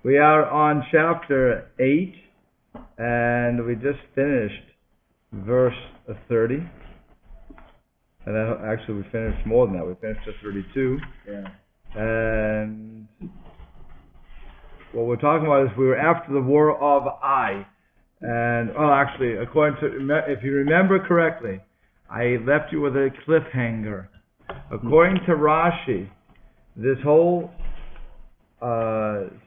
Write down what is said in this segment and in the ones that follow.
We are on chapter 8, and we just finished verse 30. And then, actually, we finished more than that. We finished at 32. Yeah. And what we're talking about is we were after the war of Ai. And, well, actually, according to, if you remember correctly, I left you with a cliffhanger. According to Rashi, this whole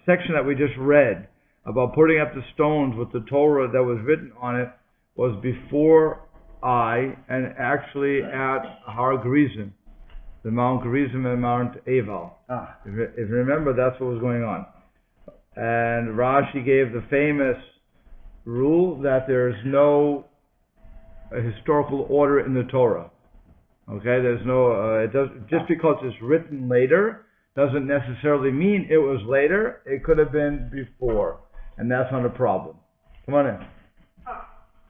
section that we just read about putting up the stones with the Torah that was written on it was before Ai, and actually at Har Gerizim, the Mount Gerizim and Mount Eval. If you remember, that's what was going on. And Rashi gave the famous rule that there is no historical order in the Torah. Okay, there's no. It does just because it's written later doesn't necessarily mean it was later. It could have been before, and that's not a problem. Come on in.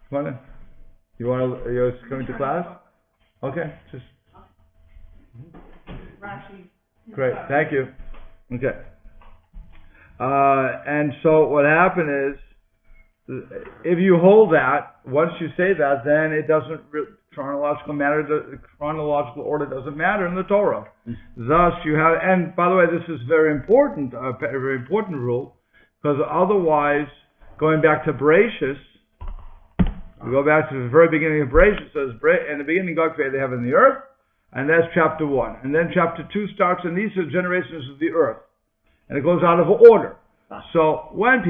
Come on in. You're coming to class? Okay, just. Great, thank you. Okay. And so what happened is, if you hold that, once you say that, then it doesn't chronological order doesn't matter in the Torah. Thus, you have, and by the way, this is very important, a very important rule, because otherwise, going back to Bereshis, we go back to the very beginning of Bereshis. It says, in the beginning God created the heaven and the earth, and that's chapter 1. And then chapter 2 starts, and these are generations of the earth. And it goes out of order. So when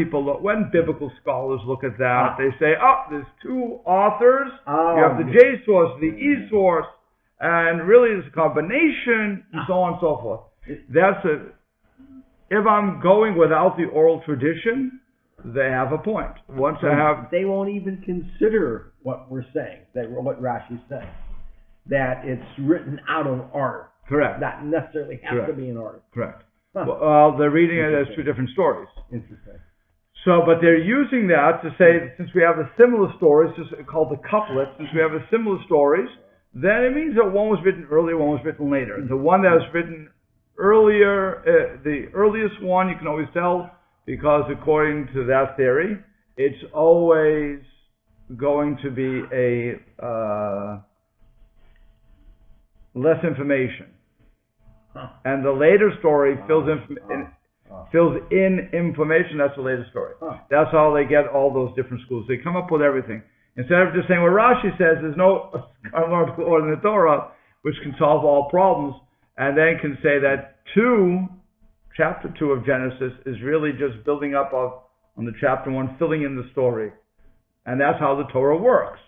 biblical scholars look at that, they say, there's two authors. You have the J source, the E source, and really it's a combination, and so on and so forth. If I'm going without the oral tradition, they have a point. They won't even consider what we're saying, what Rashi's saying, that it's written out of order. Correct. Not necessarily has to be in order. Correct. Well, they're reading it as two different stories. Interesting. So, but they're using that to say, since we have a similar stories, just called the couplet, since we have a similar stories, then it means that one was written earlier, one was written later. The one that was written earlier, the earliest one, you can always tell, because according to that theory, it's always going to be a less information. And the later story fills in information. That's the later story. That's how they get all those different schools. They come up with everything. Instead of just saying what Rashi says, there's no chronological order in the Torah, which can solve all problems, and then can say that chapter 2 of Genesis is really just building up on the chapter 1, filling in the story. And that's how the Torah works.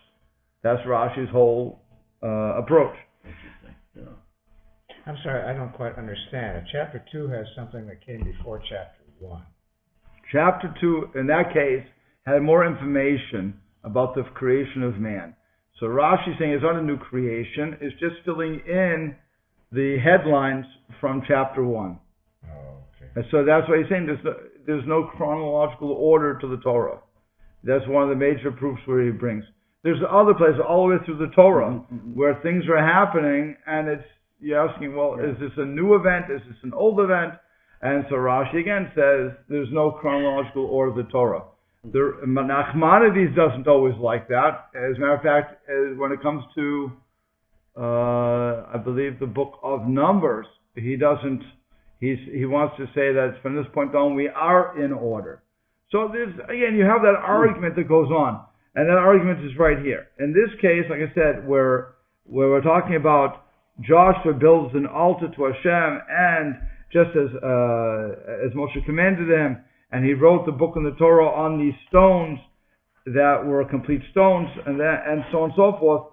That's Rashi's whole approach. I'm sorry, I don't quite understand. Chapter 2 has something that came before chapter 1. Chapter 2, in that case, had more information about the creation of man. So Rashi is saying it's not a new creation, it's just filling in the headlines from chapter 1. Oh, okay. And so that's why he's saying there's no chronological order to the Torah. That's one of the major proofs where he brings. There's other places all the way through the Torah where things are happening, and you're asking, is this a new event? Is this an old event? And so Rashi again says there's no chronological order of the Torah. Nachmanides doesn't always like that. As a matter of fact, when it comes to, I believe, the book of Numbers, he doesn't. He wants to say that from this point on we are in order. So again, you have that argument that goes on, and that argument is right here. In this case, like I said, where we're talking about Joshua builds an altar to Hashem, and just as Moshe commanded him, and he wrote the book of the Torah on these stones that were complete stones, and so on and so forth.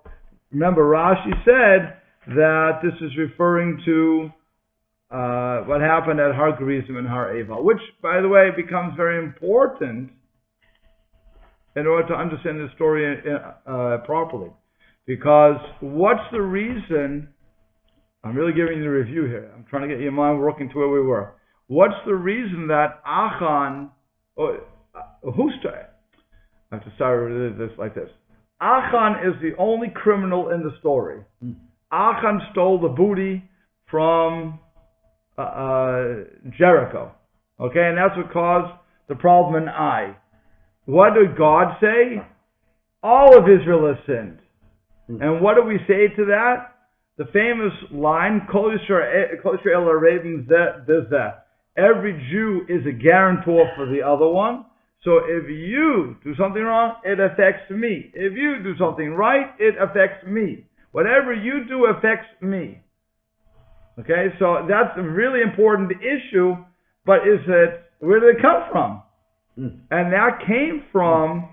Remember, Rashi said that this is referring to what happened at Har Gerizim and Har Eval, which, by the way, becomes very important in order to understand the story properly. Because what's the reason? I'm really giving you the review here. I'm trying to get your mind working to where we were. What's the reason that Achan, I have to start with this like this. Achan is the only criminal in the story. Achan stole the booty from Jericho. Okay, and that's what caused the problem in Ai. What did God say? All of Israel has sinned. And what do we say to that? The famous line, Kol Yisrael Arabim Zeh. Every Jew is a guarantor for the other one. So if you do something wrong, it affects me. If you do something right, it affects me. Whatever you do affects me. Okay, so that's a really important issue, but where did it come from? And that came from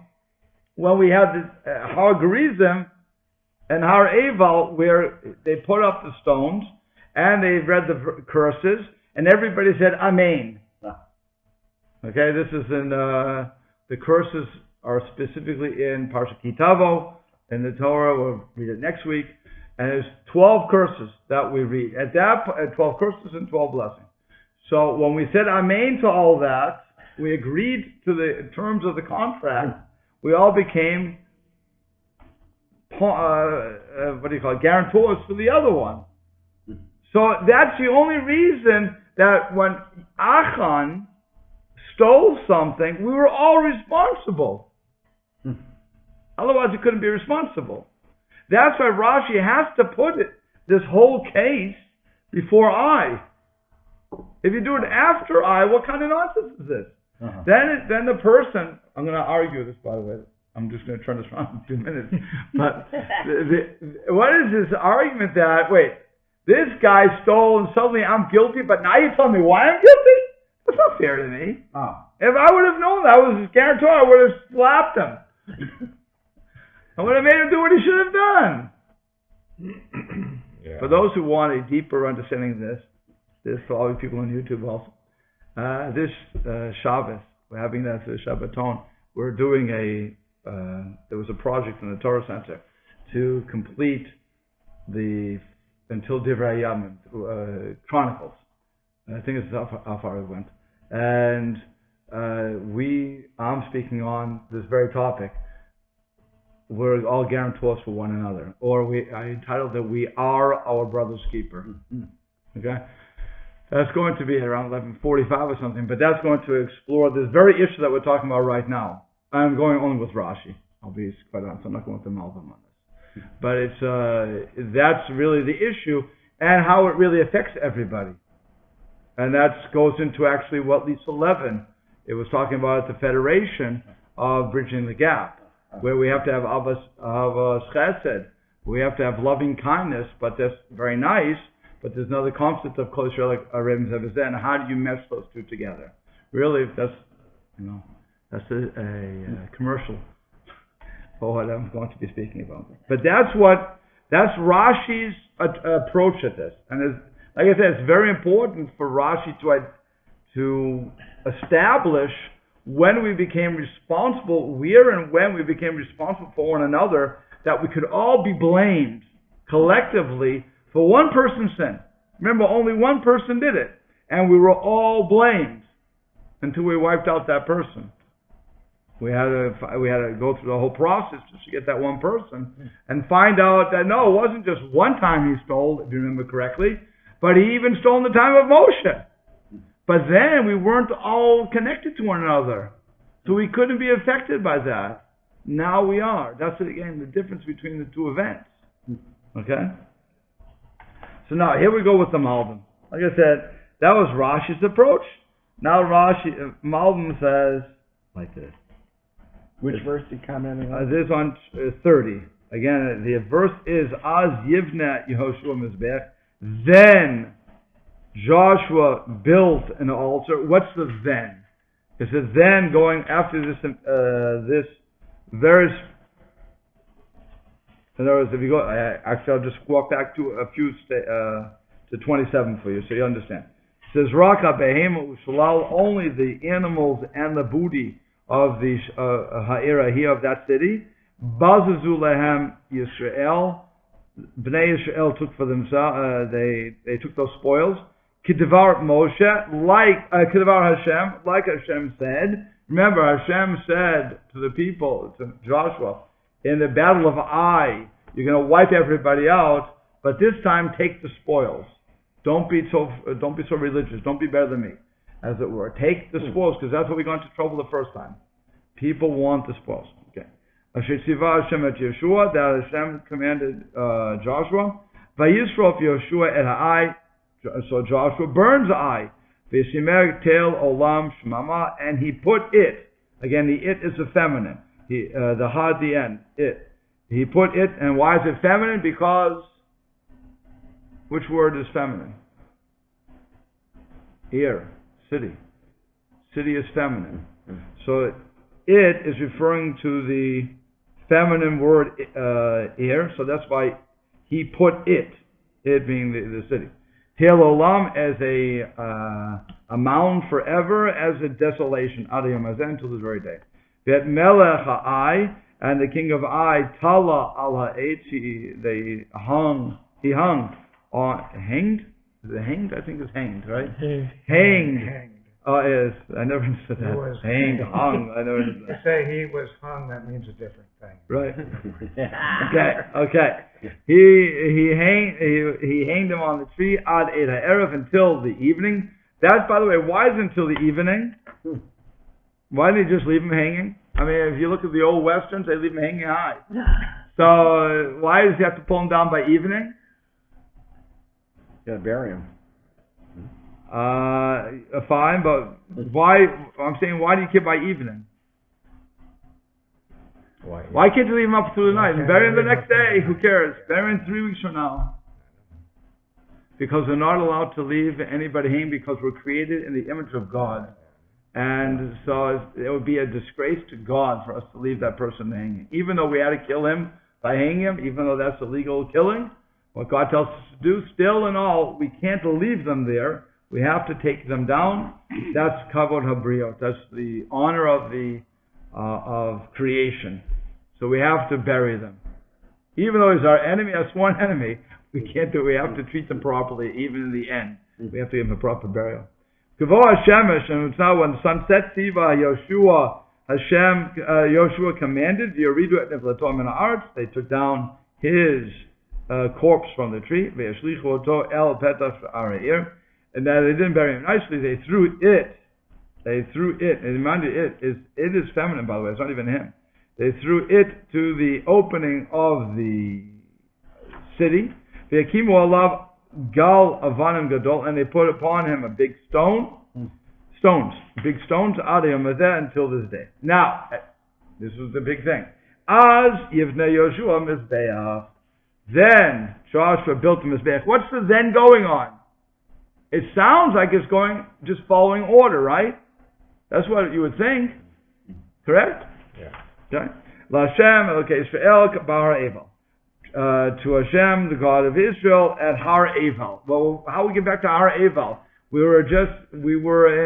when we had the Har Gerizim and Har Eval, where they put up the stones and they read the curses, and everybody said Amen. Okay, this is in the curses are specifically in Parsha Kitavo in the Torah. We'll read it next week, and there's 12 curses that we read. At 12 curses and 12 blessings. So when we said Amen to all that, we agreed to the terms of the contract. We all became guarantors for the other one. So that's the only reason that when Achan stole something, we were all responsible. Otherwise, he couldn't be responsible. That's why Rashi has to put this whole case before I. If you do it after I, what kind of nonsense is this? Then the person, I'm going to argue this, by the way. I'm just going to turn this around in 2 minutes. But what is this argument that, wait, this guy stole and suddenly I'm guilty, but now you tell me why I'm guilty? That's not fair to me. If I would have known that I was his guarantor, I would have slapped him. I would have made him do what he should have done. Yeah. For those who want a deeper understanding of this for all you people on YouTube also, this Shabbos, we're having that for the Shabbaton, we're doing there was a project in the Torah Center to complete the until Divrei Yamim Chronicles. I think it's how far it went. And I'm speaking on this very topic. We're all guarantors for one another. Or I entitled that we are our brother's keeper. Okay? That's going to be around 11:45 or something, but that's going to explore this very issue that we're talking about right now. I'm going only with Rashi. I'll be quite honest. I'm not going with the Malbim on this. But that's really the issue and how it really affects everybody. And that goes into actually what Lisa Levin, it was talking about at the Federation of Bridging the Gap, where we have to have Avas Chesed. We have to have loving kindness, but that's very nice. But there's another concept of Kol Yisrael Arabim Zeh, and how do you mesh those two together? Really, that's a commercial for what I'm going to be speaking about. But that's Rashi's approach at this, and like I said, it's very important for Rashi to establish when we became responsible, where and when we became responsible for one another, that we could all be blamed collectively for one person's sin. Remember, only one person did it, and we were all blamed until we wiped out that person. We had to go through the whole process just to get that one person and find out that no, it wasn't just one time he stole, if you remember correctly, but he even stole in the time of Moshe. But then we weren't all connected to one another, so we couldn't be affected by that. Now we are. That's, again, the difference between the two events. Okay? So now, here we go with the Malbim. Like I said, that was Rashi's approach. Now Malbim says, like this. Which verse did you comment on? This on 30. Again, the verse is, Az Yivna Yehoshua Mizbech. Then Joshua built an altar. What's the then? It says then going after this verse. In other words, if you go, actually, I'll just walk back to to 27 for you, so you understand. It says, Raka behema ushalal, only the animals and the booty of the ha'ira here of that city. Bazazu lehem Yisrael, Bnei Yisrael took for themselves. They took those spoils. Kedevar Moshe, like Kedevar Hashem, like Hashem said. Remember, Hashem said to the people, to Joshua, in the battle of Ai, you're going to wipe everybody out, but this time take the spoils. Don't be so religious. Don't be better than me. as it were. Take the spoils, because that's what we got into trouble the first time. People want the spoils. Okay. Asher tziva Hashem et Yeshua, that Hashem commanded Joshua. Vayisrof Yeshua et ha'ai, so Joshua burns the eye. V'yisimer tel olam shmama, and he put it. Again, the it is the feminine. The ha at the end. It. He put it, and why is it feminine? Because which word is feminine? Ir, city. City is feminine. So it is referring to the feminine word ir, so that's why he put it being the city. Tel olam as a mound forever, as a desolation, ad yom hazeh, until this very day. Vet melech ha'ai, and the king of Ai, tala al ha'etz, he hung on, hanged? Is it hanged? I think it's hanged, right? Hanged. Oh, yes. I never understood that. Hanged, hung. I never understood that. To say he was hung, that means a different thing. Right. Okay. He hanged him on the tree ad et ha'erev, until the evening. That's, by the way, why is it until the evening? Why didn't he just leave him hanging? I mean, if you look at the old westerns, they leave him hanging high. So why does he have to pull him down by evening? You gotta bury him. Fine, but why? I'm saying, why do you keep by evening? Why can't you leave him up through the night and bury him the next day? Who cares? Bury him 3 weeks from now. Because we're not allowed to leave anybody hanging, because we're created in the image of God. And so it would be a disgrace to God for us to leave that person hanging. Even though we had to kill him by hanging him, even though that's illegal killing, what God tells us to do, still and all, we can't leave them there. We have to take them down. That's kavod habriot. That's the honor of the of creation. So we have to bury them. Even though he's our enemy, our sworn enemy, we can't do it. We have to treat them properly, even in the end. We have to give them a proper burial. Kavo Hashemesh, and it's now when the sun sets, Siva Yoshua commanded, Yoridu et niflato min ha'aretz, they took down his corpse from the tree, Ve'yashlichu oto el petach ha'ara'ir, and that they didn't bury him nicely, they threw it, and remind you, it is feminine, by the way, it's not even him. They threw it to the opening of the city, Ve'yakimu alav gal avanim gadol, and they put upon him a big big stones, ad yom hazeh, until this day. Now, this was the big thing. Az yivnei Yoshua mizbeach. Then Joshua built the mizbeach. What's the then going on? It sounds like it's going, just following order, right? That's what you would think. Correct? Yeah. Okay. L'Hashem Elokei Israel b'Har Eival. To Hashem, the God of Israel, at Har Eival. Well, how we get back to Har Eival? We were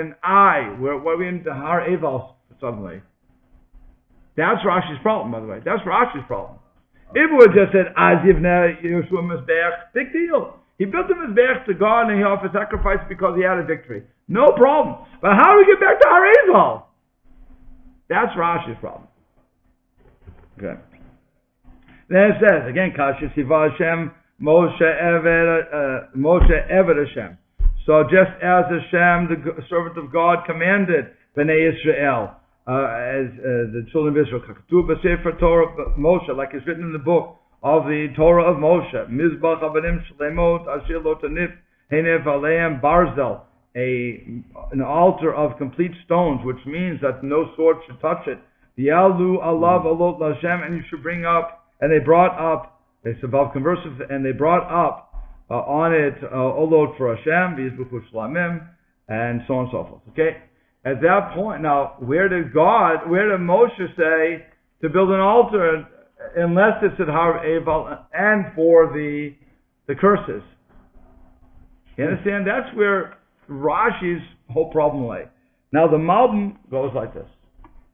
in Ai. What are we into Har Eival suddenly? That's Rashi's problem, by the way. That's Rashi's problem. If we would just said, Az Yivnei Yoshua Mizbeach, big deal. He built a Mizbeach to God and he offered sacrifice because he had a victory. No problem. But how do we get back to Har Eival? That's Rashi's problem. Okay. Then it says, again, Kasha Siva Hashem, Moshe Eved Hashem. So just as Hashem, the servant of God, commanded Bnei Israel, as the children of Israel, Kakatu B'Sefer Torah Moshe, like it's written in the book of the Torah of Moshe, Mizbach Avanim Shlemot Asher Lo Tanif Henef Aleim Barzel, an altar of complete stones, which means that no sword should touch it. V'yalu alav alot l'Hashem, and you should bring up. And they brought up, it's above conversive, and they brought up on it olot for Hashem, v'yizbuchu shlamim, and so on and so forth. Okay? At that point, now, where did Moshe say to build an altar, unless it's at Har Eival, and for the curses? You understand? That's where Rashi's whole problem lay. Now, the Malbim goes like this.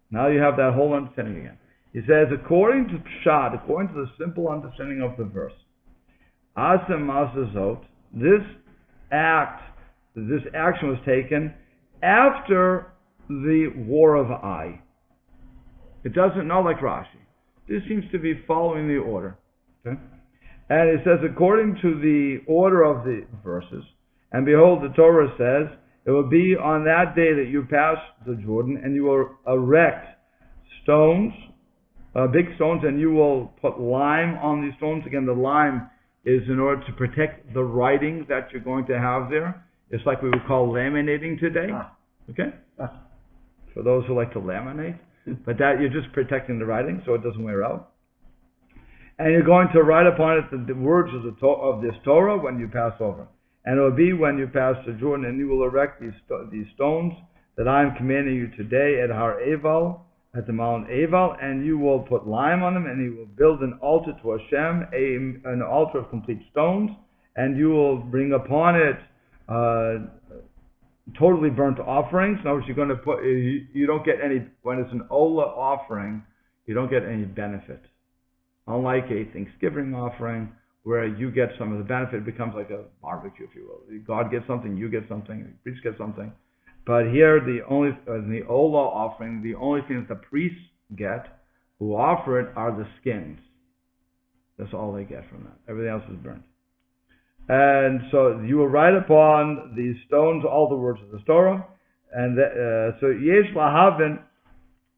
Now you have that whole understanding again. He says, according to Pshat, according to the simple understanding of the verse, Asem Asazot, this action was taken after the war of Ai. It doesn't know like Rashi. This seems to be following the order. Okay? And it says, according to the order of the verses, and behold, the Torah says, It will be on that day that you pass the Jordan, and you will erect stones, big stones, and you will put lime on these stones. Again, the lime is in order to protect the writing that you're going to have there. It's like we would call laminating today. Okay? For those who like to laminate. But that you're just protecting the writing so it doesn't wear out. And you're going to write upon it the words of this Torah when you pass over. And it will be when you pass the Jordan, and you will erect these stones that I am commanding you today at Har Eval, at the Mount Eval, and you will put lime on them, and you will build an altar to Hashem, an altar of complete stones, and you will bring upon it totally burnt offerings. In other words, you're going to put, you don't get any, when it's an Ola offering, you don't get any benefit. Unlike a Thanksgiving offering, where you get some of the benefit, it becomes like a barbecue, if you will. God gets something, you get something, the priest gets something. But here, the Ola offering, the only thing that the priests get, who offer it, are the skins. That's all they get from that. Everything else is burnt. And so you will write upon these stones all the words of the Torah. And so Yesh Lahavin,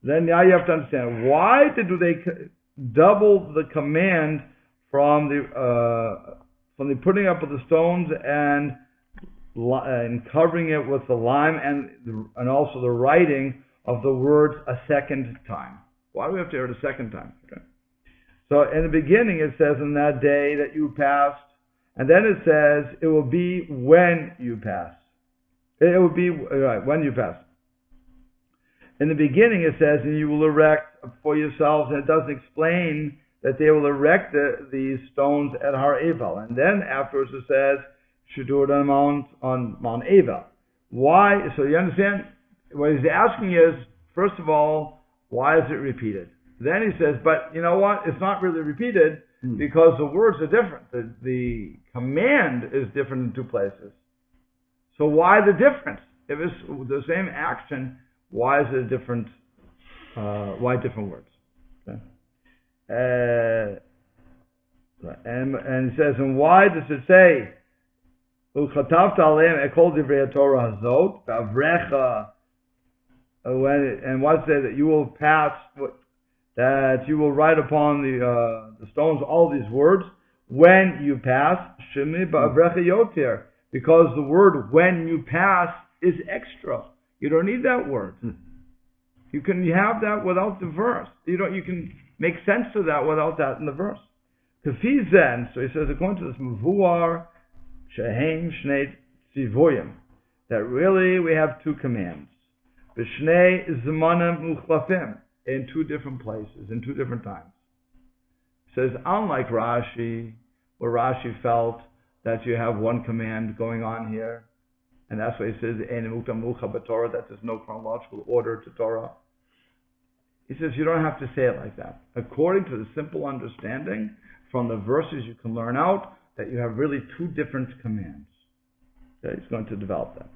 then now you have to understand, why do they double the command from the putting up of the stones and covering it with the lime and also the writing of the words a second time? Why do we have to hear it a second time? Okay. So in the beginning it says, in that day that you passed, and then it says it will be when you pass. It will be when you pass. In the beginning it says, and you will erect for yourselves, and it doesn't explain that they will erect these stones at Har Eval. And then afterwards it says, should do it on Mount Eval. Why? So you understand? What he's asking is, first of all, why is it repeated? Then he says, but you know what? It's not really repeated because the words are different. The command is different in two places. So why the difference? If it's the same action, why is it different? Why different words? Okay. And he says, and why does it say, and why does it say that you will pass, that you will write upon the stones all these words when you pass? Because the word when you pass is extra. You don't need that word. You have that without the verse. You can make sense of that without that in the verse. So he says, according to this Mvuar Shehem Shnei Tzivoyim, that really we have two commands. B'shnei Zmanim Uchlafim, in two different places, in two different times. It says, unlike Rashi, where Rashi felt that you have one command going on here, and that's why he says, that there's no chronological order to Torah. He says you don't have to say it like that. According to the simple understanding from the verses, you can learn out that you have really two different commands. Okay, he's going to develop that.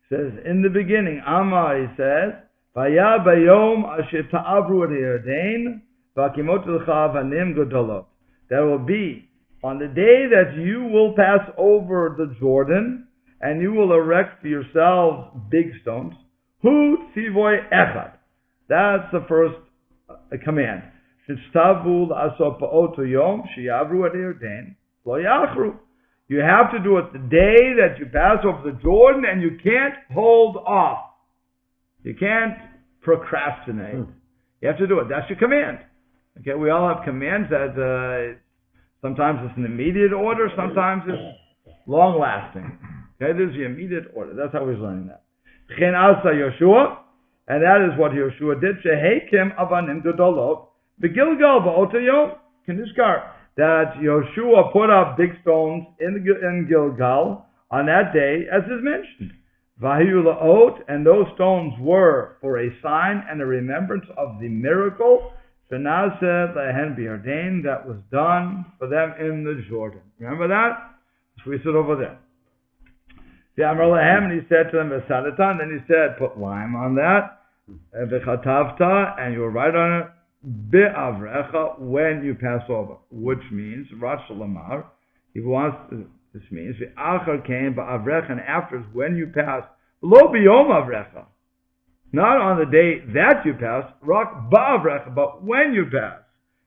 He says, in the beginning, Amma, he says, Vaya bayom asher ta'avru et Yarden, v'akimot l'cha vanim gedolot. That will be on the day that you will pass over the Jordan, and you will erect for yourselves big stones. Hu tzivoy echad. That's the first command. Sh'tztavu l'asot pa'ot yom she'yavru et Yarden lo yachru. You have to do it the day that you pass over the Jordan, and you can't hold off. You can't procrastinate. You have to do it. That's your command. Okay, we all have commands that sometimes it's an immediate order, sometimes it's long-lasting. Okay, this is the immediate order. That's how he's learning that. Chen asa Yoshua, and that is what Yoshua did. Shehekim avanim gedolot begilgal ba'ot hayom kinishkar. That Yoshua put up big stones in Gilgal on that day, as is mentioned. Vahiyu la'ot, and those stones were for a sign and a remembrance of the miracle Shenaseh lehen b'Yarden, that was done for them in the Jordan. Remember that? So we sit over there. V'amar lahem, and he said to them, V'sadatan, then he said, put lime on that, V'chatavta, and you will write on it, Be'avrecha, when you pass over. Which means, Rash Lamar, he wants This means v'achar came ba'avrecha, and after is when you pass. Lo b'yom avrecha, not on the day that you pass. Rak ba'avrecha, but when you pass.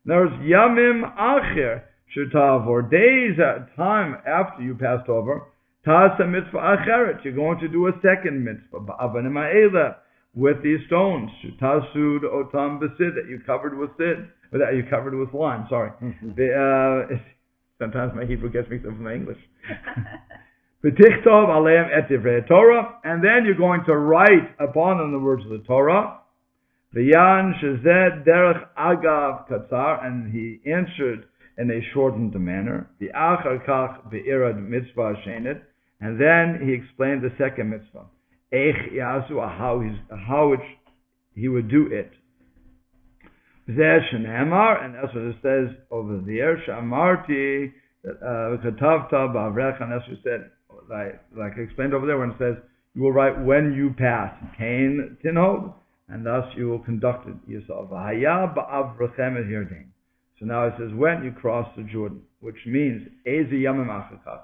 In other words, yamim acher shetav, or days at time after you passed over. Tasa mitzvah acheret, you're going to do a second mitzvah ba'avanim ha'ela, with these stones. Tasud otam besid, that you covered with sid, or that you covered with lime. Sorry. Sometimes my Hebrew gets mixed up with my English. V'tichtov aleim et divrei Torah, and then you're going to write upon them the words of the Torah. V'yan shezed derech agav katzar, and he answered in a shortened manner. V'achar kach be'irad mitzvah shenet, and then he explained the second mitzvah. Eich yasu, how he would do it. Zeh shenemar, and that's what it says over there. Shamarti katavta ba'avrecha, and that's what it said, like I explained over there when it says you will write when you pass. Kain tinhog, and thus you will conduct it yourself. V'haya ba'avrechem et hirdein. So now it says when you cross the Jordan, which means ezi yamim achakach,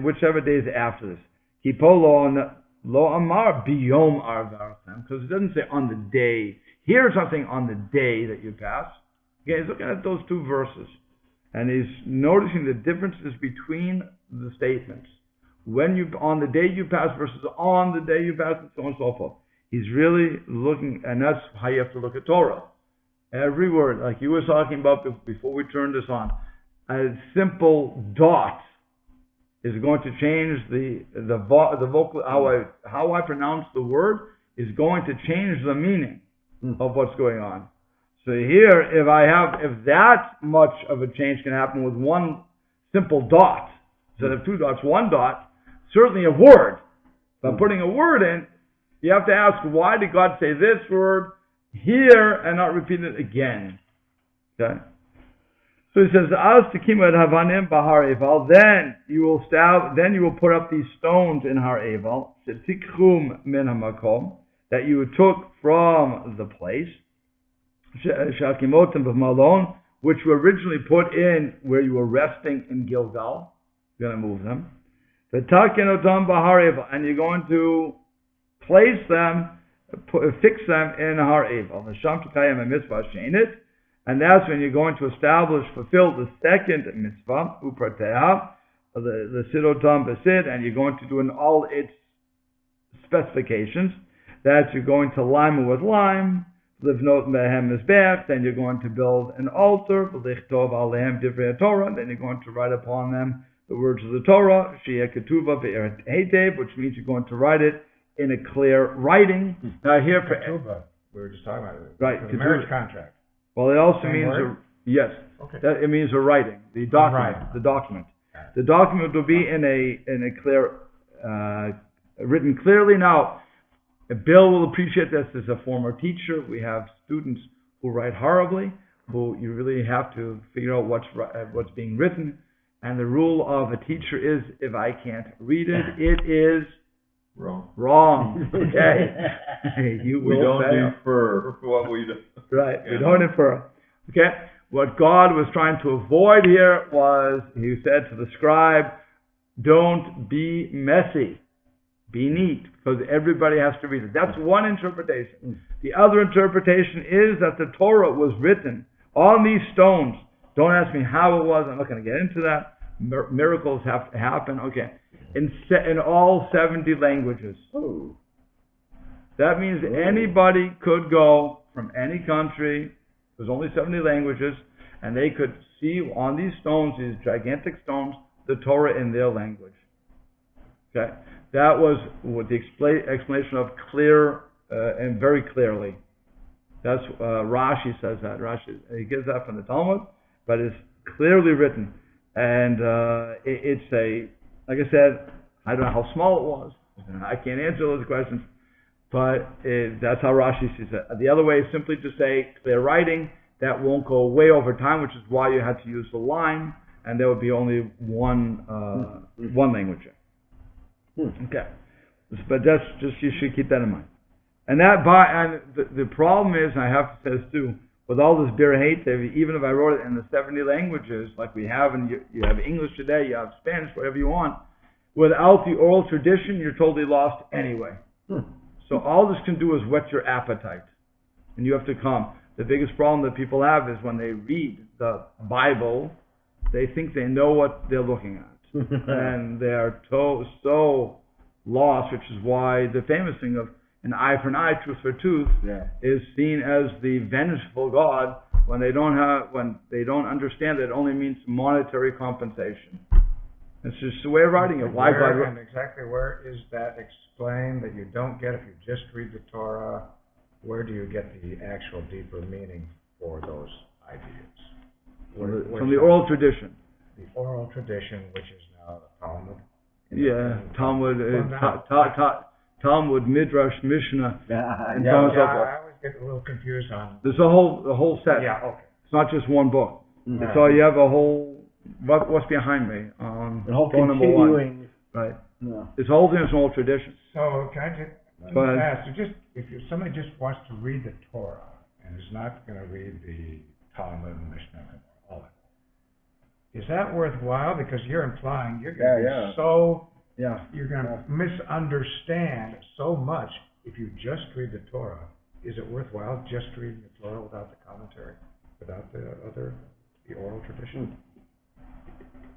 whichever days after this. Kipolo lo amar biyom arvarchem, because it doesn't say on the day. Here it's not saying on the day that you pass. Okay, he's looking at those two verses, and he's noticing the differences between the statements. When you, on the day you pass versus on the day you pass, and so on and so forth. He's really looking, and that's how you have to look at Torah. Every word, like you were talking about before we turned this on, a simple dot is going to change the vocal, how I pronounce the word is going to change the meaning of what's going on. So here, if that much of a change can happen with one simple dot, instead of two dots, one dot, certainly a word. But putting a word in, you have to ask, why did God say this word here and not repeat it again? Okay? So he says, "As tekimah havanim bahar eval." Then you will put up these stones in Har Eval. Shetikhum min hamakom, that you took from the place. Shakimotim b'malon, which were originally put in where you were resting in Gilgal. You're going to move them. V'takenotam bahar eval, and you're going to place them, fix them in Har Eval. V'sham tukayim a mitzvah sheinit. And that's when you're going to fulfill the second mitzvah, uprateah, the sidotam besid, and you're going to do in all its specifications. That you're going to lime with lime, livnot mehem mizbech, then you're going to build an altar, v'lichtov alehem divrei Torah, then you're going to write upon them the words of the Torah, sheyeh ketuva be'eret heitev, which means you're going to write it in a clear writing. Now here, we were just talking about it. Right, the marriage contract. Well, it also means yes. Okay. It means a writing, the document, the document. The document will be in a clear, written clearly. Now, Bill will appreciate this as a former teacher. We have students who write horribly, who you really have to figure out what's being written. And the rule of a teacher is, if I can't read it, it is wrong. Okay. We don't infer what we do. Right. Yeah. We don't infer. Okay. What God was trying to avoid here was, he said to the scribe, don't be messy. Be neat, because everybody has to read it. That's one interpretation. The other interpretation is that the Torah was written on these stones. Don't ask me how it was. I'm not going to get into that. Miracles have to happen. Okay. In all 70 languages. Oh. That means anybody could go from any country, there's only 70 languages, and they could see on these stones, these gigantic stones, the Torah in their language. Okay? That was what the explanation of clear and very clearly. That's Rashi says that. Rashi, he gives that from the Talmud, but it's clearly written. And it's like I said, I don't know how small it was. I can't answer those questions. But that's how Rashi sees it. The other way is simply to say clear writing. That won't go away over time, which is why you had to use the line, and there would be only one language. Okay, but that's just, you should keep that in mind. And the problem is, and I have to say this too, with all this beer hate, even if I wrote it in the 70 languages, like we have, and you have English today, you have Spanish, whatever you want, without the oral tradition, you're totally lost anyway. So all this can do is whet your appetite. And you have to come. The biggest problem that people have is when they read the Bible, they think they know what they're looking at. And they are so lost, which is why the famous thing of an eye for an eye, tooth for tooth, is seen as the vengeful God when they don't understand that it only means monetary compensation. It's just the way of writing it. Why God? And exactly where is that explained that you don't get if you just read the Torah? Where do you get the actual deeper meaning for those ideas? From the oral tradition. The oral tradition, which is now the Talmud. Talmud, Talmud, Midrash, Mishnah, and so on and so forth. I always get a little confused on. There's a whole set. Yeah, okay. It's not just one book. So you have a whole. What's behind me? The whole continuing. Right. This whole thing is an old tradition. So can I just ask? If somebody just wants to read the Torah and is not going to read the Talmud and Mishnah and all that, is that worthwhile? Because you're implying you're going to be so. Yeah. You're going to misunderstand so much if you just read the Torah. Is it worthwhile just reading the Torah without the commentary, without the oral tradition?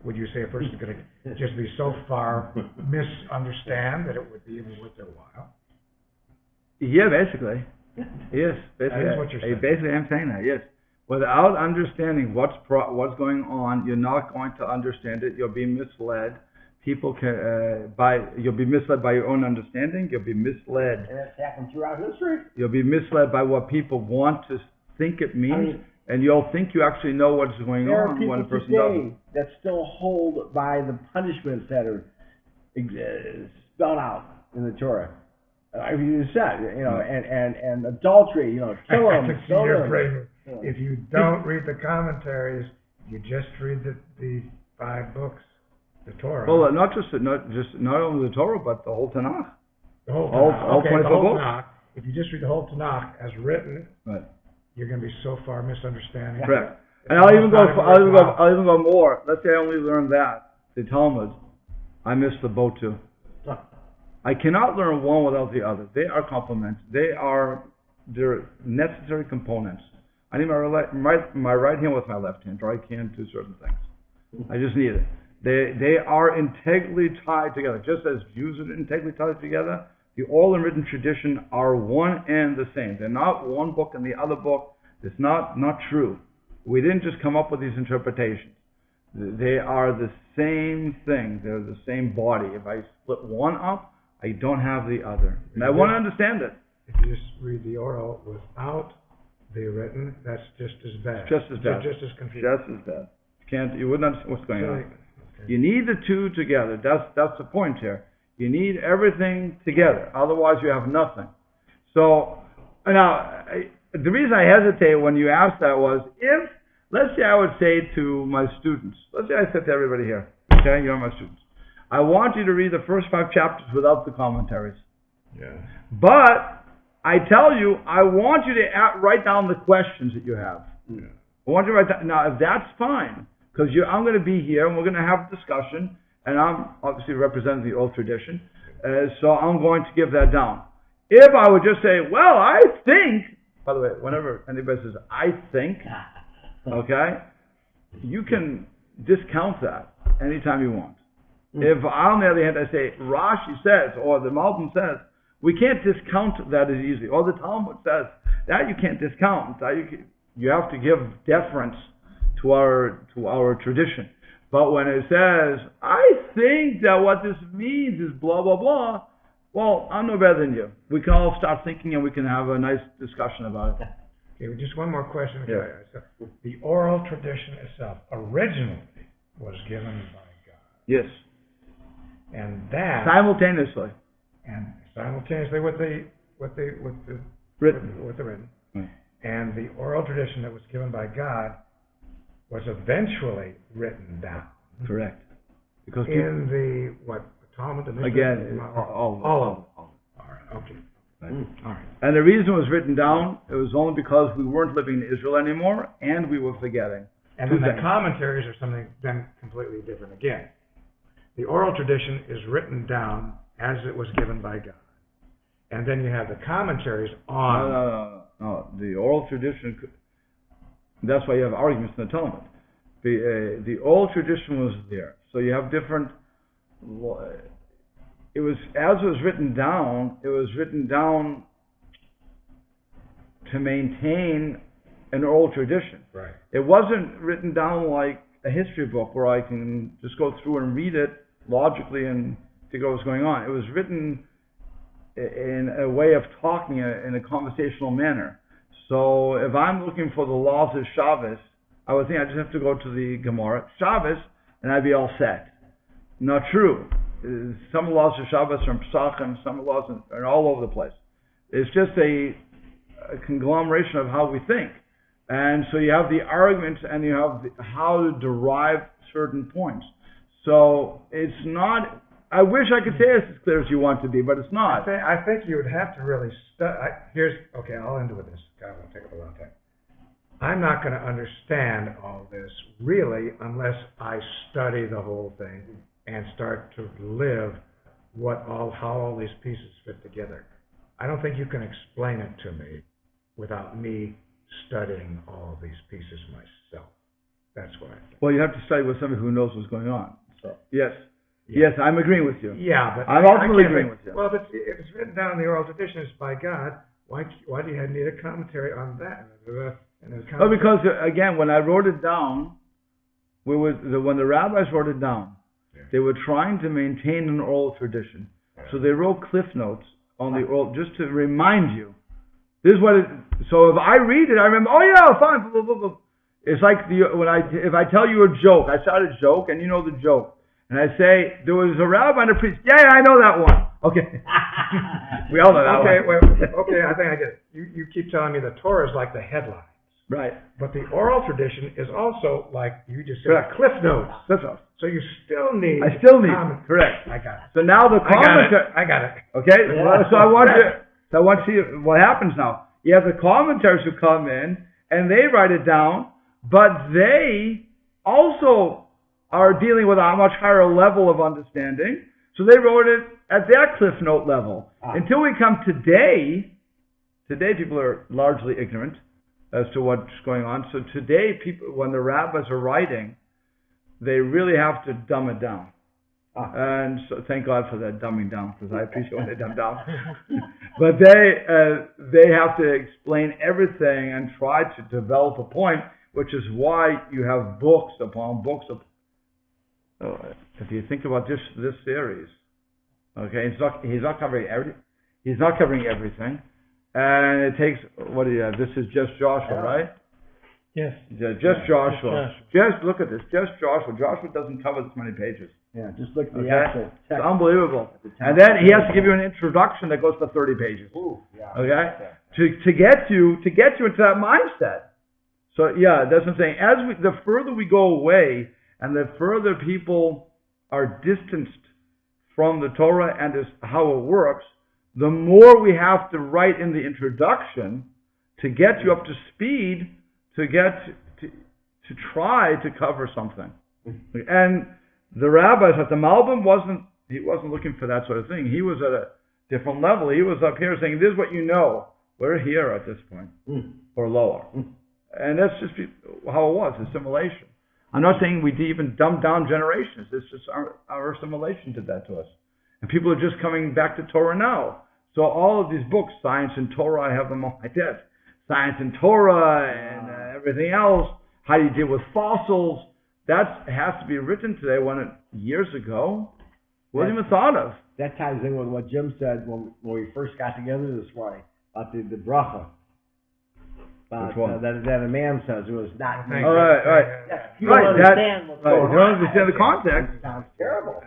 Would you say a person's going to just be so far misunderstand that it would be even worth their while? Yeah, basically. Yes, basically. That is what you're saying. Basically, I'm saying that. Yes. Without understanding what's going on, you're not going to understand it. You'll be misled. People can you'll be misled by your own understanding. You'll be misled. And that's happened throughout history. You'll be misled by what people want to think it means, and you'll think you actually know what's going on when a person doesn't. That still hold by the punishments that are spelled out in the Torah. You said, and adultery, kill them, stone them. If you don't read the commentaries, you just read the 5 books. The Torah. Well, not only the Torah, but the whole Tanakh. The whole Tanakh. All 24 books. Tanakh. If you just read the whole Tanakh as written, you're going to be so far misunderstanding. Correct. And I'll even go more. Let's say I only learned that, the Talmud. I missed the boat too. I cannot learn one without the other. They are complements. They're necessary components. I need my right hand with my left hand, or I can't do certain things. I just need it. They are integrally tied together. Just as Jews are integrally tied together, the oral and written tradition are one and the same. They're not one book and the other book. It's not true. We didn't just come up with these interpretations. They are the same thing. They're the same body. If I split one up, I don't have the other. And I want to understand it. If you just read the oral without the written, that's just as bad. Just as bad. Just as confusing. Just as bad. You wouldn't understand what's going on. You need the two together. That's the point here. You need everything together. Otherwise, you have nothing. So, now, the reason I hesitate when you asked that was, let's say I would say to my students, let's say I said to everybody here, okay, you're my students, I want you to read the first 5 chapters without the commentaries. Yeah. But I tell you, I want you to write down the questions that you have. Yeah. I want you to write down. Now, if that's fine, because I'm going to be here and we're going to have a discussion, and I'm obviously representing the old tradition, so I'm going to give that down. If I would just say, well, I think, by the way, whenever anybody says, I think, okay, you can discount that anytime you want. If on the other hand I say, Rashi says, or the Malbim says, we can't discount that as easily. Or the Talmud says, that you can't discount. You have to give deference to our tradition. But when it says, I think that what this means is blah, blah, blah, well, I'm no better than you. We can all start thinking and we can have a nice discussion about it. Okay, just one more question. Yeah. So the oral tradition itself originally was given by God. Yes. And that simultaneously with the written. With the written. Right. And the oral tradition that was given by God was eventually written down. Correct. Because in the Talmud, the Mishnah, again, all of them. All right, okay. All right. And the reason it was written down, it was only because we weren't living in Israel anymore, and we were forgetting. And then the commentaries are something then completely different again. The oral tradition is written down as it was given by God. And then you have the commentaries on... No. The oral tradition, that's why you have arguments in the Talmud. The oral tradition was there. So you have different... It was, as it was written down to maintain an oral tradition. Right. It wasn't written down like a history book where I can just go through and read it logically and figure out what's going on. It was written in a way of talking in a conversational manner. So if I'm looking for the laws of Shabbos, I would think I just have to go to the Gemara, Shabbos, and I'd be all set. Not true. Some laws of Shabbos are in Pesachim, some laws are all over the place. It's just a conglomeration of how we think. And so you have the arguments and you have how to derive certain points. So it's not... I wish I could say it's as clear as you want to be, but it's not. I think you would have to really study. Okay, I'll end with this. God, it won't take up a long time. I'm not going to understand all this really unless I study the whole thing and start to live how all these pieces fit together. I don't think you can explain it to me without me studying all these pieces myself. That's what I think. Well, you have to study with somebody who knows what's going on. So yes. Yes, I'm agreeing with you. Yeah, but I'm ultimately agreeing with you. Well, if it's written down in the oral tradition, it's by God. Why do you need a commentary on that? Well, because again, when I wrote it down, when the rabbis wrote it down, they were trying to maintain an oral tradition. So they wrote cliff notes on the oral just to remind you. This is what it. So if I read it, I remember. Oh yeah, fine. Blah, blah, blah. It's like if I tell you a joke, I start a joke and you know the joke. And I say, there was a rabbi and a priest. Yeah, I know that one. Okay. We all know that one. Okay, I think I get it. You keep telling me the Torah is like the headlines. Right. But the oral tradition is also like, you just said, cliff notes. Cliff notes. So you still need... I still need it. Correct. I got it. So now the commentary... I got it. Okay? Yeah. So I want to see what happens now. You have the commentaries who come in, and they write it down, but they also are dealing with a much higher level of understanding. So they wrote it at their cliff note level. Until we come today people are largely ignorant as to what's going on. So today, people, when the rabbis are writing, they really have to dumb it down. And so thank God for that dumbing down, because I appreciate when they dumb down. But they have to explain everything and try to develop a point, which is why you have books upon books upon. If you think about this series, okay, he's not covering everything, and it takes this is just Joshua, right? Yes. Just Joshua. Just look at this. Just Joshua. Joshua doesn't cover this many pages. Yeah, just look at the actual text. It's unbelievable. And then he has to give you an introduction that goes to 30 pages. Ooh, yeah. Okay, to get you into that mindset. So yeah, that's what I'm saying. The further we go away, and the further people are distanced from the Torah and how it works, the more we have to write in the introduction to get you up to speed, to try to cover something. And the rabbis at the Malbim wasn't looking for that sort of thing. He was at a different level. He was up here saying, "This is what you know. We're here at this point, or lower." And that's just how it was, assimilation. I'm not saying we even dumbed down generations. It's just our assimilation did that to us. And people are just coming back to Torah now. So all of these books, Science and Torah, I have them on my desk. Science and Torah and everything else. How do you deal with fossils? That has to be written today when years ago wasn't even thought of. That ties in with what Jim said when we first got together this morning about the bracha. That a man says it was not. All right. You don't understand what's going on. You don't understand the context. It sounds terrible.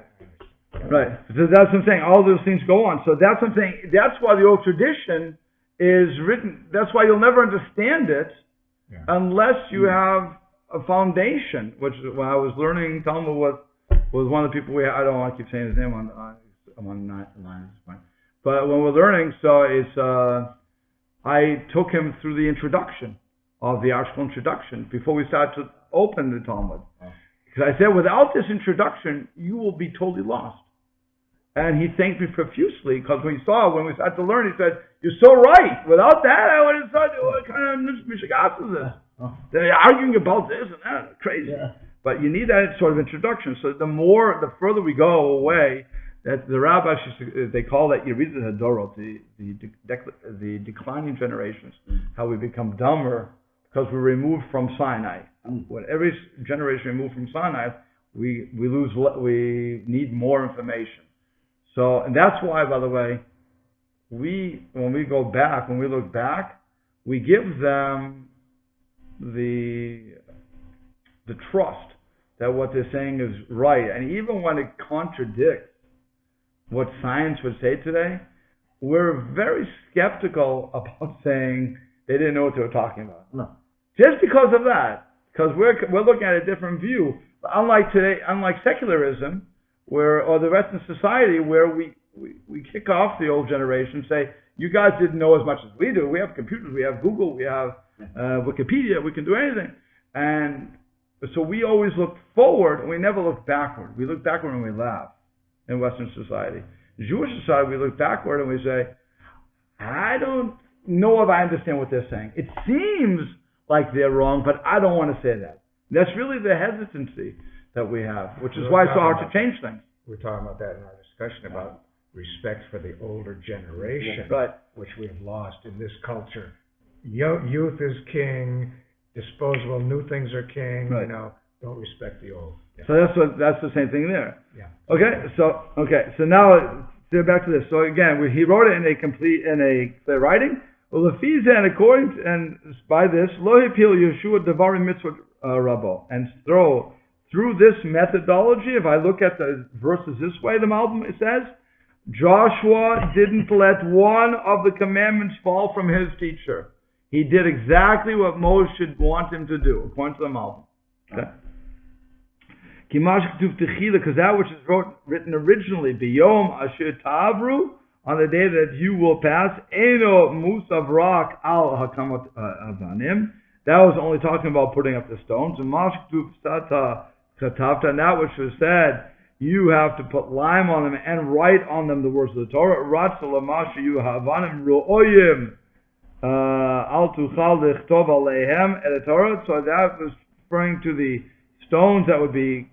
Right. So that's what I'm saying. All those things go on. So that's what I'm saying. That's why the old tradition is written. That's why you'll never understand it unless you have a foundation. Which when I was learning Talmud was one of the people I don't want to keep saying his name on line at this point. But when we're learning, so it's I took him through the introduction of the article introduction before we started to open the Talmud. Because I said, without this introduction, you will be totally lost. And he thanked me profusely, because when we started to learn, he said, "You're so right. Without that, I would have thought, what kind of mishigas is this? They're arguing about this and that. Crazy." Yeah. But you need that sort of introduction. So the further we go away, that the rabbis, they call that Yeridas Hadorot, the declining generations, how we become dumber because we're removed from Sinai. When every generation removed from Sinai, we need more information. So, and that's why, by the way, when we look back, we give them the trust that what they're saying is right. And even when it contradicts what science would say today, we're very skeptical about saying they didn't know what they were talking about. No. Just because of that, because we're looking at a different view. But unlike today, unlike secularism, or the Western society, where we kick off the old generation, say, you guys didn't know as much as we do. We have computers, we have Google, we have Wikipedia, we can do anything. And so we always look forward, and we never look backward. We look backward and we laugh in Western society. In Jewish society, we look backward and we say, I don't know if I understand what they're saying. It seems like they're wrong, but I don't want to say that. That's really the hesitancy that we have, which is why it's so hard to change things. We're talking about that in our discussion about respect for the older generation, which we have lost in this culture. Youth is king, disposable new things are king, don't respect the old. Yeah. So that's the same thing there. Yeah. Okay, so now back to this. So again, he wrote it in a clear writing. Well, the Fiza, and according to, and by this, Lo Hipil Yeshua Devarim Mitzvot Rabbo, and through this methodology, if I look at the verses this way, the Malbim, it says, Joshua didn't let one of the commandments fall from his teacher. He did exactly what Moshe should want him to do, according to the Malbim. Okay? Because that which is written originally, Biyom Asher Tavru, on the day that you will pass, Eno Musav Rak al Hakamot Avanim. That was only talking about putting up the stones. And that which was said, you have to put lime on them and write on them the words of the Torah. So that was referring to the stones that would be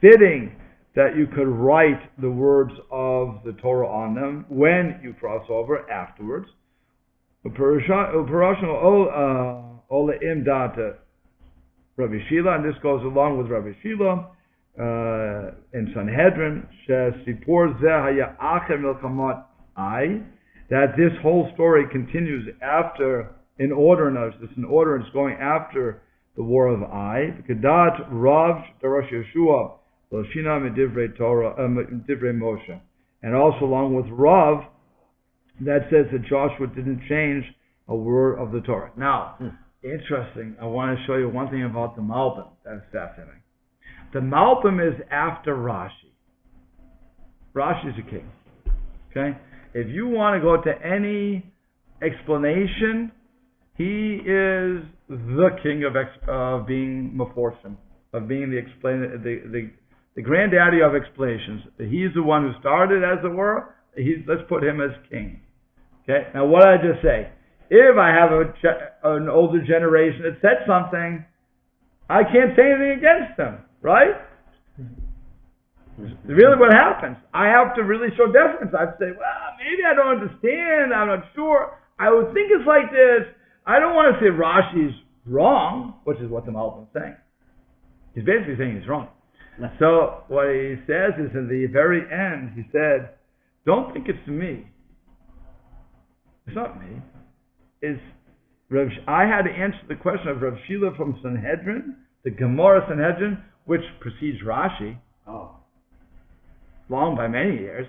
fitting that you could write the words of the Torah on them when you cross over afterwards. Rabbi Shila, and this goes along with Rabbi Shila in Sanhedrin, that this whole story continues in order, it's going after the war of Ai. Kedat Rav Darash Yeshua Loshina Medivrei Torah Medivrei Moshe, and also along with Rav that says that Joshua didn't change a word of the Torah. Now, interesting. I want to show you one thing about the Malbim that's fascinating. The Malbim is after Rashi. Rashi's a king. Okay, if you want to go to any explanation, he is the king of being Meforshim, of being the granddaddy of explanations. He's the one who started, as it were. Let's put him as king. Okay. Now, what did I just say? If I have an older generation that said something, I can't say anything against them, right? Really, what happens? I have to really show deference. I'd say, well, maybe I don't understand. I'm not sure. I would think it's like this. I don't want to say Rashi's wrong, which is what the Malbim is saying. He's basically saying he's wrong. So what he says is, in the very end, he said, don't think it's me. It's not me. I had to answer the question of Rav Shila from Sanhedrin, the Gemara Sanhedrin, which precedes Rashi, long by many years,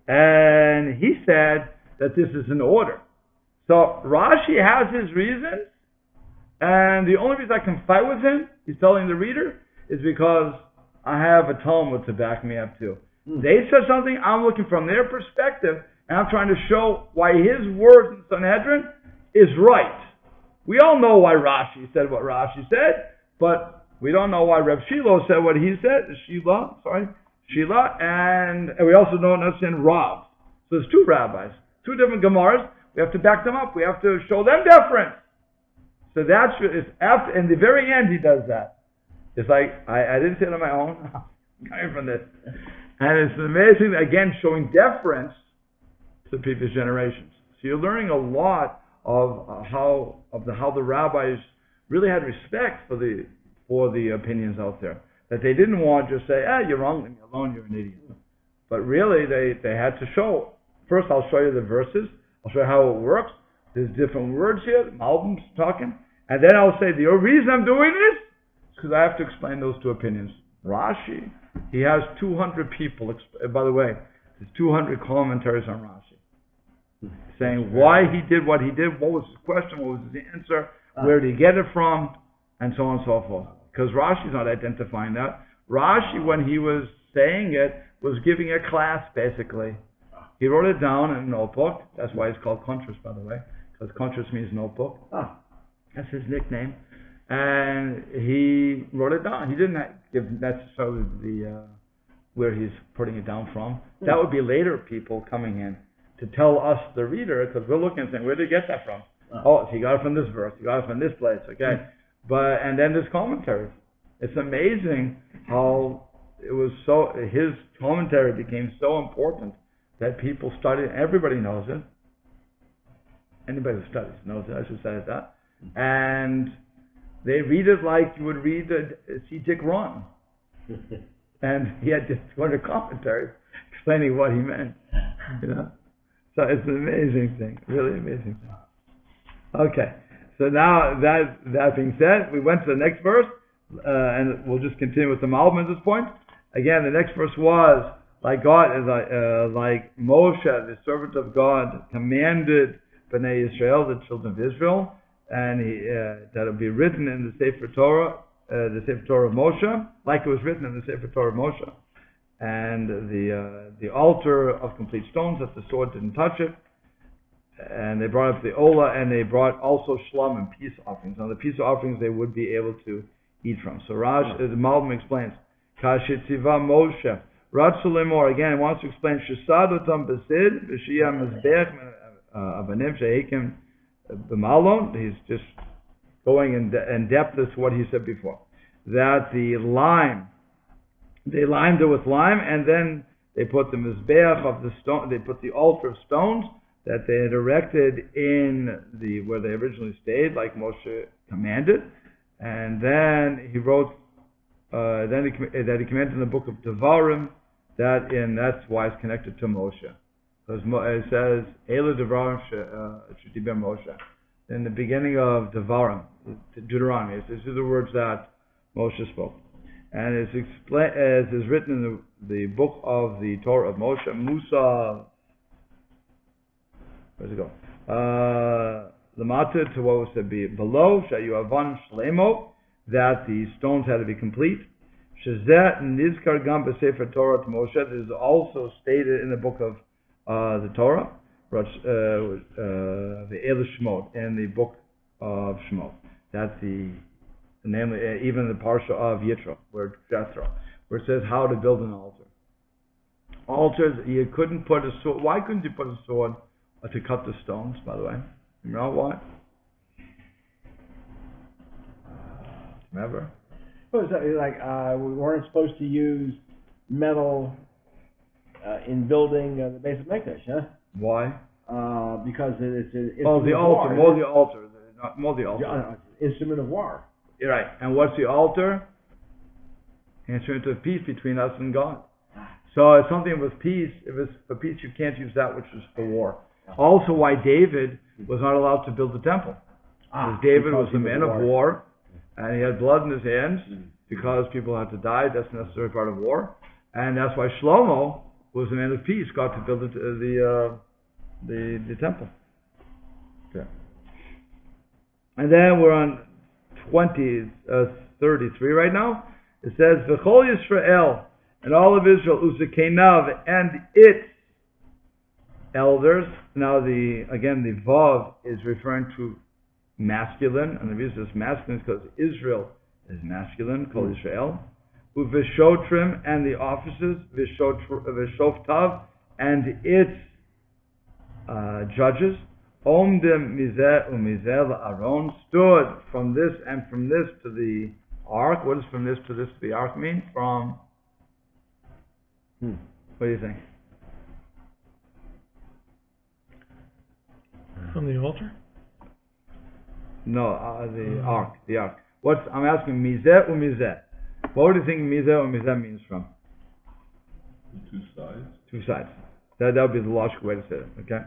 and he said that this is an order. So Rashi has his reasons, and the only reason I can fight with him, he's telling the reader, is because I have a Talmud to back me up too. They said something, I'm looking from their perspective, And I'm trying to show why his words in Sanhedrin is right. We all know why Rashi said what Rashi said, but we don't know why Reb Shiloh said what he said. Sheila, and we also don't understand Rav. So there's two rabbis, two different Gemaras. We have to back them up. We have to show them deference. So that's after. In the very end, he does that. It's like I didn't say it on my own. I'm coming from this, and it's amazing again showing deference to previous generations. So you're learning a lot of how the rabbis really had respect for the opinions out there. That they didn't want to just say, you're wrong, leave me alone, you're an idiot. But really, they had to show. First, I'll show you the verses. I'll show you how it works. There's different words here. Malbim's talking. And then I'll say, the reason I'm doing this is because I have to explain those two opinions. Rashi, he has 200 people. By the way, there's 200 commentaries on Rashi. Saying why he did what he did, what was his question, what was his answer, where did he get it from, and so on and so forth. Because Rashi's not identifying that. Rashi, when he was saying it, was giving a class, basically. He wrote it down in a notebook. That's why it's called Contras, by the way. Because Contras means notebook. That's his nickname. And he wrote it down. He didn't give necessarily the where he's putting it down from. That would be later people coming in to tell us, the reader, because we're looking and saying, where did he get that from? Oh, he got it from this verse. He got it from this place. Okay. And then there's commentaries. It's amazing how it was his commentary became so important that people studied. Everybody knows it. Anybody who studies knows it. I should say that. And they read it like you would read see Dick Ron. And he had just 200 commentaries explaining what he meant. So it's an amazing thing. Really amazing thing. Okay. So now that being said, we went to the next verse, and we'll just continue with the Malbim at this point. Again, the next verse was like like Moshe, the servant of God, commanded Bnei Israel, the children of Israel, and that it be written in the Sefer Torah, of Moshe, like it was written in the Sefer Torah of Moshe, and the altar of complete stones, that the sword didn't touch it. And they brought up the Ola, and they brought also Shlom and peace offerings. Now the peace offerings they would be able to eat from. So the Malbim explains, Kashitziva Moshe, Ratzu Lemor, again, he wants to explain, Shesadotam Besid, B'shiyah Mizbech, Abanim Shehekim B'malon. He's just going in depth as to what he said before. That they limed it with lime, and then they put the Mizbech of the stone, they put the altar of stones that they had erected in where they originally stayed, like Moshe commanded, and then he wrote that he commanded in the book of Devarim, that's why it's connected to Moshe, because it says Elu Devarim Shediber Moshe in the beginning of Devarim, Deuteronomy. These are the words that Moshe spoke, and it's as is written in the book of the Torah of Moshe, Musa. Where's it go? The matter to what was to be below, Shayuavan Shlemo, that the stones had to be complete. Shazet Nizkar Gam B'Sefer Torah to Moshe. This is also stated in the book of the Torah, the El Shemot, in the book of Shemot. That's namely even the parsha of Yitro, where it says how to build an altar. Altars, you couldn't put a sword. Why couldn't you put a sword to cut the stones, by the way? You know why? Remember? Well, it's we weren't supposed to use metal in building the base of Mikdash, huh? Why? Because it's the altar, more the altar. Instrument of war. You're right. And what's the altar? Instrument of peace between us and God. So it's something with peace. If it's for peace, you can't use that which is for war. Also, why David was not allowed to build the temple. Because David was a man of war, and he had blood in his hands because people had to die. That's a necessary part of war, and that's why Shlomo was a man of peace, got to build the temple. Okay. And then we're on 33 right now. It says, "V'chol Yisrael, and all of Israel, Uzakenav, and its elders. Now the Vav is referring to masculine, and the reason it's masculine is because Israel is masculine, called Israel. Uveshotrim, and the officers, Veshoftav, and its judges. Omdim mizeh umizeh la'aron, stood from this and from this to the ark. What does from this to this to the ark mean? From, what do you think? From the altar? No, the ark. I'm asking mizeh umizeh. What do you think mizeh umizeh means from? Two sides. Two sides. That would be the logical way to say it. Okay.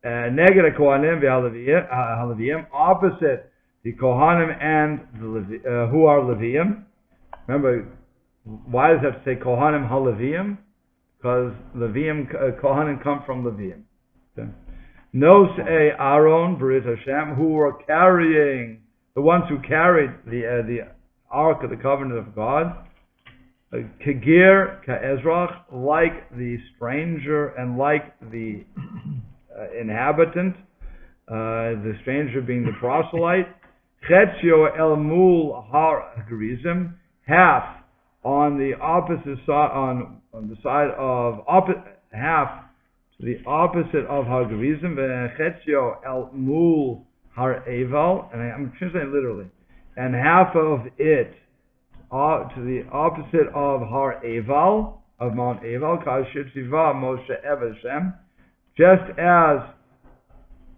Neged Kohanim v'Halaviyim, opposite the Kohanim and the who are Leviim. Remember, why does that say Kohanim Halaviyim? Because Leviim, Kohanim come from Leviim. Okay. Nosei Aaron B'rit Hashem, who were carrying, the ones who carried the Ark of the Covenant of God. Kegir Ka'ezrach, like the stranger and like the inhabitant, the stranger being the proselyte. Chetzio El Mul Har Gerizim, half on the opposite side, on the side of half to the opposite of Har Gerizim. Chetzio El Mul Har Eval, and I'm translating literally, and half of it to the opposite of Har Eval, of Mount Eval. Kashir Tziva Moshe Eveshem, just as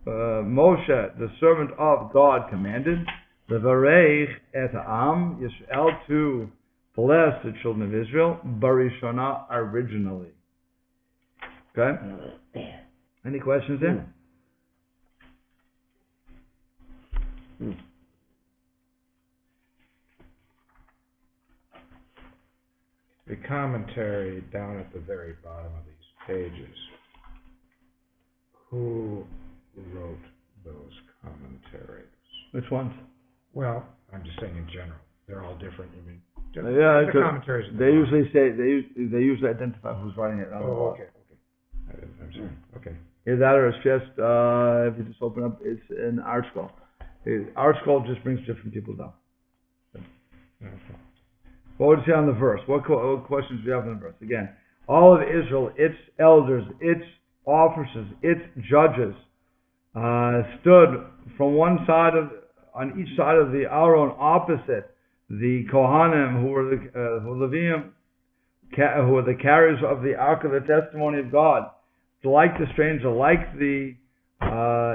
Moshe, the servant of God, commanded, Levarech et Am Yisrael, to bless the children of Israel, Barishona, originally. Okay? Any questions there? The commentary down at the very bottom of these pages. Who wrote those commentaries? Which ones? Well, I'm just saying in general. They're all different. You mean? Yeah, the commentaries. They usually say they usually identify who's writing it. Oh, okay. I'm sorry. Okay. Either that, or it's just if you just open up, it's an ArtScroll. ArtScroll just brings different people down. Okay. What would you say on the verse? What questions do you have on the verse? Again, all of Israel, its elders, its officers, its judges, stood from one side on each side of the Aaron, opposite the Kohanim, who were the Leviim, who were the carriers of the Ark of the Testimony of God, like the stranger, like the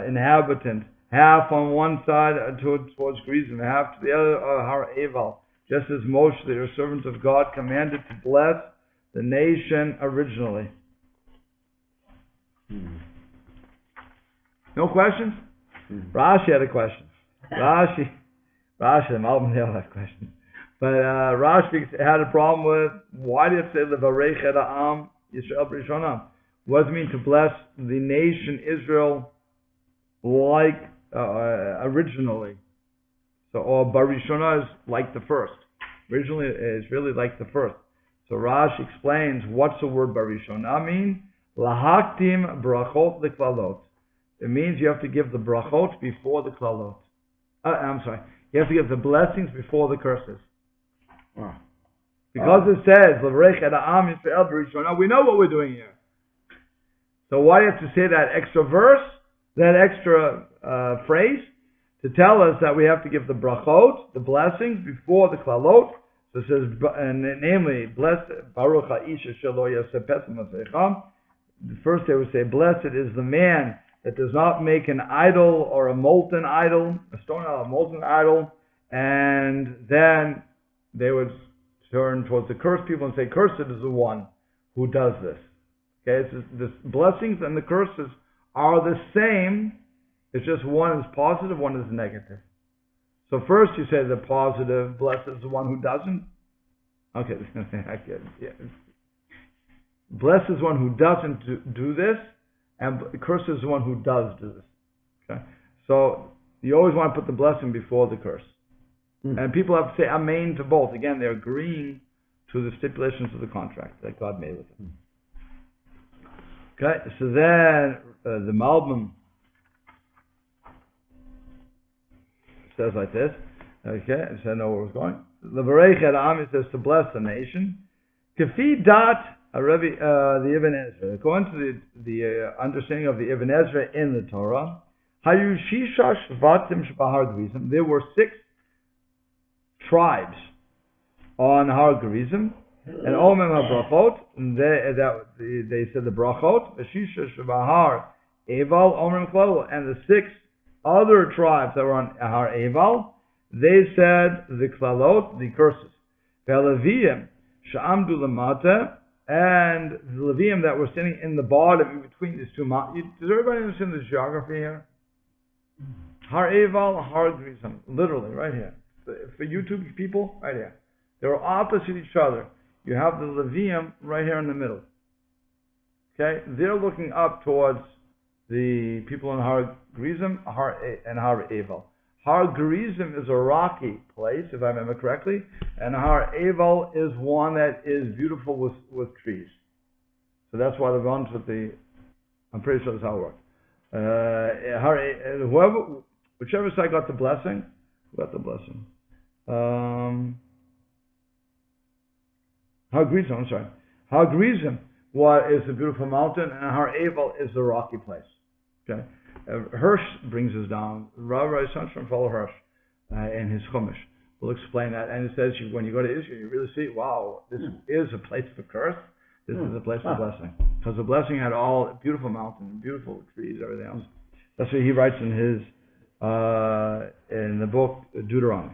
inhabitant, half on one side towards Gerizim, half to the other Har Eval, just as Moshe, the servant of God, commanded to bless the nation originally. No questions? Rashi had a question. Rashi, the Malbim had a question. But Rashi had a problem with, why did it say Levarech et Ha'am Yisrael B'Rishonam? What does it mean to bless the nation Israel like originally? So, or Barishona is like the first. Originally, it's really like the first. So Rashi explains, what's the word Barishona mean? Lahaktim brachot leklalot. It means you have to give the brachot before the klalot. You have to give the blessings before the curses. Because it says, Levarech et Ha'am Yisrael B'Rishona, we know what we're doing here. So why do you have to say that extra verse, that extra phrase, to tell us that we have to give the brachot, the blessings, before the klalot? So it says, namely, blessed, Baruch ha'isha shelo yaseh pesach maseicha. First they would say, blessed is the man that does not make an idol or a molten idol, a stone idol, a molten idol, and then they would turn towards the cursed people and say, cursed is the one who does this. Okay, so the blessings and the curses are the same. It's just one is positive, one is negative. So first you say the positive, blessed is the one who doesn't. Okay, I get it. Yeah. Blessed is one who doesn't do this, and cursed is the one who does do this. Okay, so you always want to put the blessing before the curse. And people have to say amen to both. Again, they're agreeing to the stipulations of the contract that God made with them. Okay, so then the Malbim says like this. Okay, so I know where it was going. Levarech et Am, it says to bless the nation. Kafi dat the Ibn Ezra. According to the understanding of the Ibn Ezra in the Torah, Hayu Shisha Shvatim Shbahar Gerizim. There were 6 tribes on Har Gerizim, and Omem HaBrachot. They said the Brachot. Shisha Shbahar Eval Omem Klal, and the 6 other tribes that were on Har Eval, they said the Klalot, the curses. Ve'Leviyim Sha'amdu Lamata, and the Levium that were sitting in the bottom in between these 2 mountains. Does everybody understand the geography here? Har Eval, Har Gerizim, literally right here. For YouTube people, right here. They're opposite each other. You have the Levium right here in the middle. Okay, they're looking up towards the people in Har Gerizim and Har Eval. Har Gerizim is a rocky place, if I remember correctly, and Har Eval is one that is beautiful with trees. So that's why the ones with the, I'm pretty sure that's how it works. Whichever side got the blessing, Har Gerizim, I'm sorry. Har Gerizim is a beautiful mountain, and Har Eval is the rocky place. Okay. Hirsch brings us down. Rabbi Sunshine follow Hirsch in his Chumash. We'll explain that. And it says when you go to Israel, you really see, wow, this is a place for curse. This is a place for blessing. Because the blessing had all beautiful mountains, beautiful trees, everything else. That's what he writes in his in the book Deuteronomy.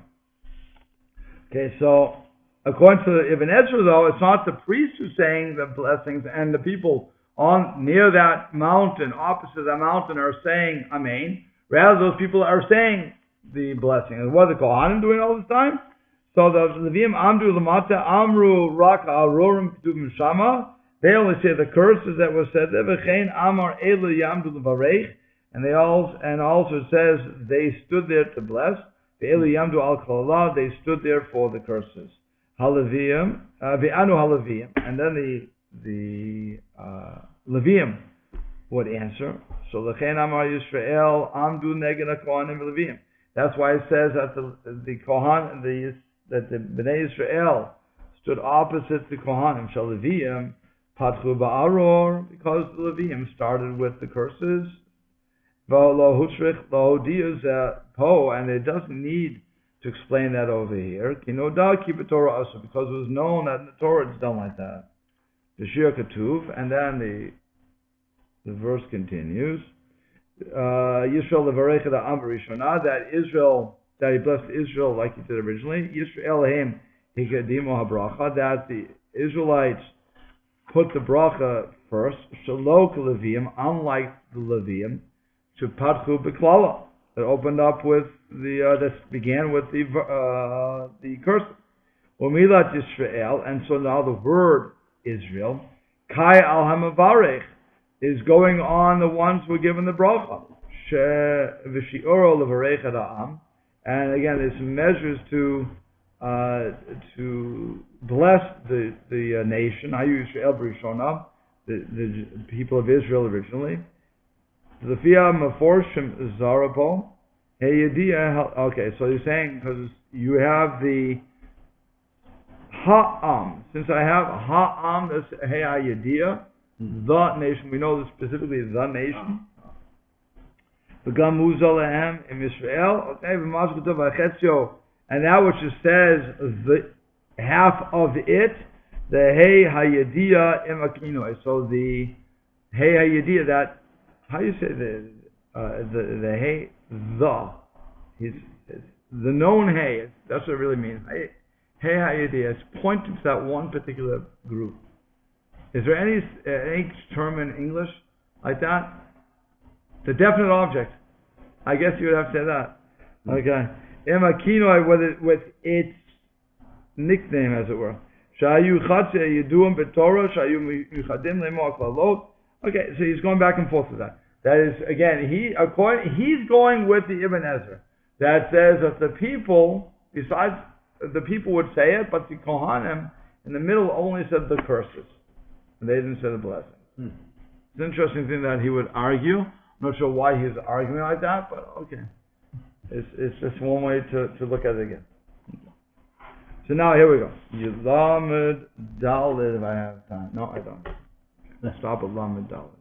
Okay, so according to Ibn Ezra, though, it's not the priest who's saying the blessings, and the people on near that mountain, opposite that mountain, are saying Amen. Rather, those people are saying the blessing. And what are the Kohanim doing all this time? So the Levim Amdu Lamata Amru Rak Arorim Ketuvim Shama. They only say the curses that were said there. V'chein Amar Elu Yamdu Levarech. And also says they stood there to bless. Ve'elu Yamdu Al Kalalah. They stood there for the curses. Halavim Ve'anu Halavim. And then the Levium would answer. So Lechein Amar Yisrael Amdu Neged HaKohanim Levium. That's why it says that the Kohan, that the Bnei Israel stood opposite the Kohanim. Shal Levium Patchu Ba'aror, because the Levium started with the curses. V'lo Hutzrich Lo Diyuz Po, and it doesn't need to explain that over here. Kinoda Kibbut Torah also, because it was known that in the Torah it's done like that. The Shir Ketuv, and then the verse continues. Yisrael levarech et ha'am b'rishona, that he blessed Israel like he did originally. Yisrael lehem hikadimu habracha, that the Israelites put the bracha first. Shelo k'leviim, unlike the Levium, shepatchu b'klala, that opened up with that began with the curse. Umilat Yisrael, and so now the word Israel, Kai al hamavarech, is going on the ones who were given the bracha. V'shi'oro levarech et ha'am, and again, it's measures to bless the nation. Hayu Yisrael b'rishona, the people of Israel originally. L'fia meforshim zarabo heyediah. Okay, so you're saying because you have the Ha'am. Since I have Ha'am, that's Heyayediah, the nation. We know this specifically, the nation. V'gam Muzalehem in Israel. Okay, v'mazgutav ha'chetzio. And that which it says, the half of it, the Heyayediah imakinoi. So the Heyayediah, that, how do you say the Hey, the known Hey, that's what it really means. Hey Hayediyah, it's pointing to that one particular group. Is there any term in English like that? The definite object. I guess you would have to say that. Okay. Emakinoi with its nickname, as it were. Shayu chatzeh yiduim b'Torah, shayu michadim le'mo aklalot. Okay, so he's going back and forth with that. That is, again, he's going with the Ibn Ezra. That says that the people, besides the people would say it, but the Kohanim in the middle only said the curses. And they didn't say the blessing. It's an interesting thing that he would argue. I'm not sure why he's arguing like that, but okay. It's just one way to look at it again. So now here we go. Lamed Dalet if I have time. No, I don't. Stop at Lamed Dalet.